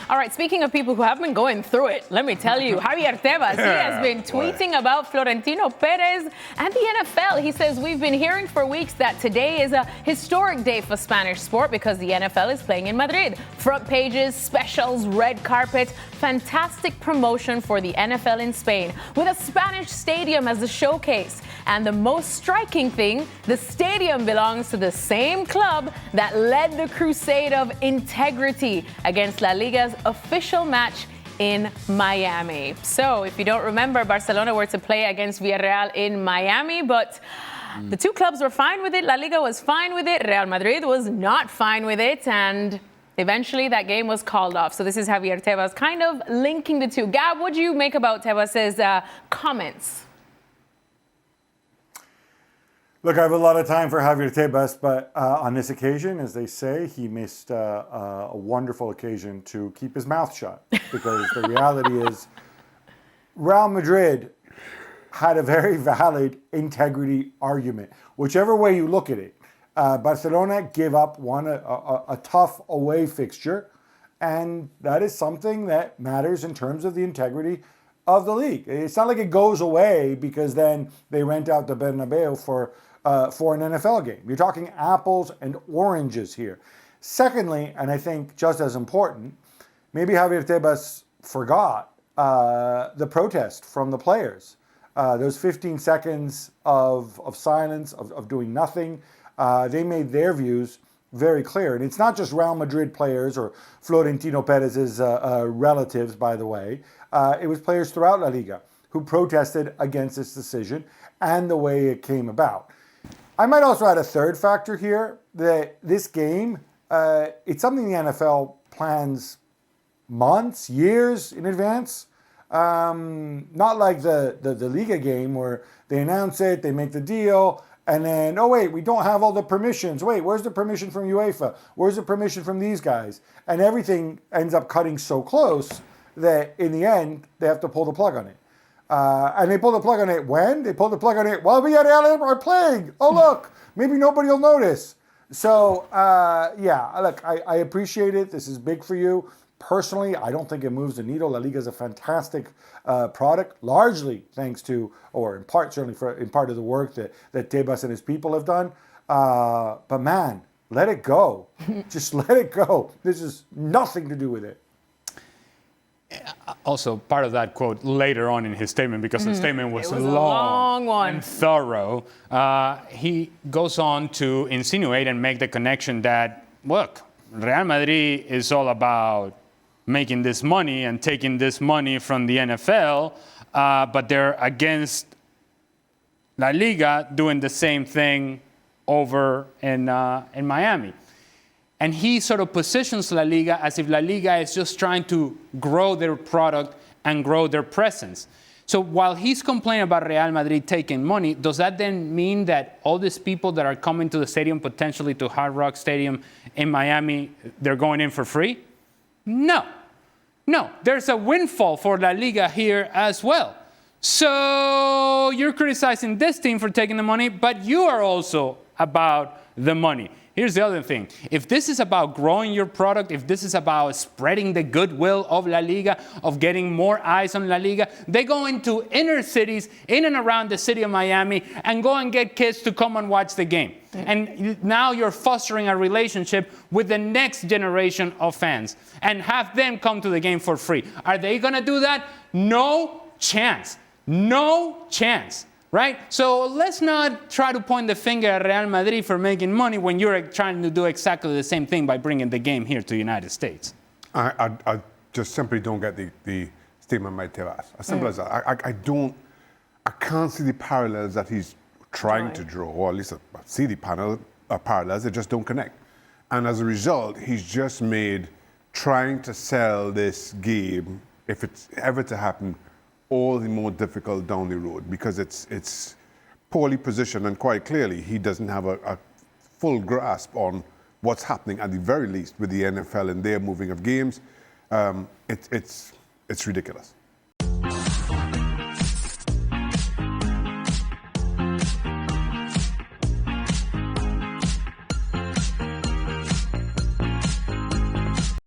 All right, speaking of people who have been going through it, let me tell you, Javier Tebas, he has been tweeting about Florentino Perez and the NFL. He says, we've been hearing for weeks that today is a historic day for Spanish sport because the NFL is playing in Madrid. Front pages, specials, red carpet, fantastic promotion for the NFL in Spain with a Spanish stadium as the showcase. And the most striking thing, the stadium belongs to the same club that led the crusade of integrity against La Liga's official match in Miami. So if you don't remember, Barcelona were to play against Villarreal in Miami, but the two clubs were fine with it. La Liga was fine with it. Real Madrid was not fine with it. And eventually that game was called off. So this is Javier Tebas kind of linking the two. Gab, what do you make about Tebas' comments? Look, I have a lot of time for Javier Tebas, but on this occasion, as they say, he missed a wonderful occasion to keep his mouth shut. Because the reality is, Real Madrid had a very valid integrity argument. Whichever way you look at it, Barcelona gave up a tough away fixture, and that is something that matters in terms of the integrity of the league. It's not like it goes away because then they rent out the Bernabéu for an NFL game. You're talking apples and oranges here. Secondly, and I think just as important, maybe Javier Tebas forgot the protest from the players. Those 15 seconds of silence, of doing nothing, they made their views very clear. And it's not just Real Madrid players or Florentino Perez's relatives, by the way. It was players throughout La Liga who protested against this decision and the way it came about. I might also add a third factor here, that this game, it's something the NFL plans months, years in advance. Not like the Liga game where they announce it, they make the deal, and then, oh wait, we don't have all the permissions. Wait, where's the permission from UEFA? Where's the permission from these guys? And everything ends up cutting so close that in the end, they have to pull the plug on it. And they pull the plug on it when? They pull the plug on it while Villarreal are playing. Oh, look, maybe nobody will notice. So, look, I appreciate it. This is big for you. Personally, I don't think it moves the needle. La Liga is a fantastic product, largely thanks to, or in part, certainly in part of the work that Tebas and his people have done. But man, let it go. Just let it go. This has nothing to do with it. Also, part of that quote later on in his statement, because the statement was a long one and thorough, he goes on to insinuate and make the connection that, look, Real Madrid is all about making this money and taking this money from the NFL, but they're against La Liga doing the same thing over in Miami. And he sort of positions La Liga as if La Liga is just trying to grow their product and grow their presence. So while he's complaining about Real Madrid taking money, does that then mean that all these people that are coming to the stadium, potentially to Hard Rock Stadium in Miami, they're going in for free? No. No, there's a windfall for La Liga here as well. So you're criticizing this team for taking the money, but you are also about the money. Here's the other thing. If this is about growing your product, if this is about spreading the goodwill of La Liga, of getting more eyes on La Liga, they go into inner cities in and around the city of Miami and go and get kids to come and watch the game. And now you're fostering a relationship with the next generation of fans and have them come to the game for free. Are they going to do that? No chance. No chance. Right? So let's not try to point the finger at Real Madrid for making money when you're trying to do exactly the same thing by bringing the game here to the United States. I just simply don't get the statement by Tebas. As simple as that. I can't see the parallels that he's trying to draw, or at least I see the parallels, they just don't connect. And as a result, he's just made trying to sell this game, if it's ever to happen, all the more difficult down the road, because it's poorly positioned, and quite clearly he doesn't have a full grasp on what's happening at the very least with the NFL and their moving of games. It's ridiculous.